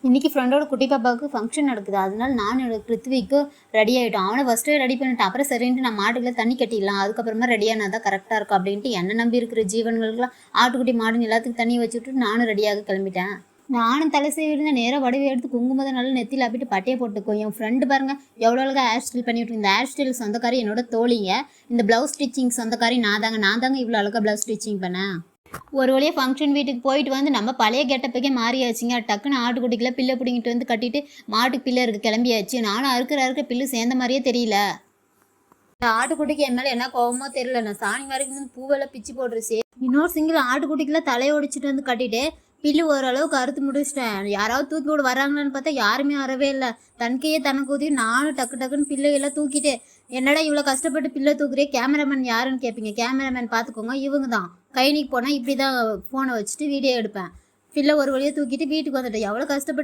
இன்றைக்கி ஃப்ரெண்டோட குட்டி பாப்பாவுக்கு ஃபங்க்ஷன் நடக்குது. அதனால நானும் பிருத்விக்கும் ரெடி ஆகிட்டோம். அவனை ஃபஸ்ட்டே ரெடி பண்ணிட்டேன். அப்புறம் சரின்ட்டு நான் மாட்டுக்குள்ள தண்ணி கட்டிடலாம், அதுக்கப்புறமா ரெடியானா தான் கரெக்டாக இருக்கும் அப்படின்ட்டு என்ன நம்பி இருக்கிற ஜீவன்களுக்கெல்லாம் ஆட்டுக்குட்டி மாடுன்னு எல்லாத்துக்கும் தண்ணி வச்சுட்டு நானும் ரெடியாக கிளம்பிட்டேன். நானும் தலை செய்விருந்த நேராக வடிவை எடுத்து குங்குமத்தை நல்லா நெத்தியில் அப்பிட்டு பட்டையை போட்டுக்கோ. என் ஃப்ரெண்டு பாருங்கள் எவ்வளோ அழகாக ஹேர் ஸ்டைல் பண்ணிவிட்டு. இந்த ஹேர் ஸ்டைல் சொந்தக்காரி என்னோட தோழிங்க. இந்த ப்ளவுஸ் ஸ்டிச்சிங் சொந்தக்காரி நான் தாங்க இவ்வளோ அழகாக ப்ளவுஸ் ஸ்டிச்சிங் பண்ணேன். ஒரு வழியாக ஃபங்க்ஷன் வீட்டுக்கு போயிட்டு வந்து நம்ம பழைய கெட்டப்புக்கே மாறியாச்சுங்க. டக்குன்னு ஆட்டுக்குட்டிக்கெல்லாம் பில்லை பிடிங்கிட்டு வந்து கட்டிட்டு மாட்டுக்கு பிள்ளை இருக்குது கிளம்பியாச்சு. நானும் அறுக்கிற பில்லு சேர்ந்த மாதிரியே தெரியல. இந்த ஆட்டுக்குட்டிக்கு என் மேலே என்ன கோபமோ தெரியல. நான் சாணி வரைக்கும் பூவெல்லாம் பிச்சு போட்டுருச்சு. இன்னொரு சிங்கிள் ஆட்டுக்குட்டிக்கெல்லாம் தலையை ஒடிச்சிட்டு வந்து கட்டிட்டு பில்லு ஓரளவுக்கு அறுத்து முடிச்சிட்டேன். யாராவது தூக்கி விட வராங்களான்னு பார்த்தா யாருமே வரவே இல்லை. தனக்கையே தனக்கு ஊதி நானும் டக்குன்னு பிள்ளையெல்லாம் தூக்கிட்டு என்னடா இவ்வளோ கஷ்டப்பட்டு பிள்ளை தூக்குறே, கேமராமேன் யாருன்னு கேட்பீங்க. கேமராமேன் பார்த்துக்கோங்க, இவங்க தான். கைனிக்கு போனால் இப்படி தான் ஃபோனை வச்சுட்டு வீடியோ எடுப்பேன். பிள்ளை ஒரு வழியாக தூக்கிட்டு வீட்டுக்கு வந்துட்டேன். எவ்வளோ கஷ்டப்பட்டு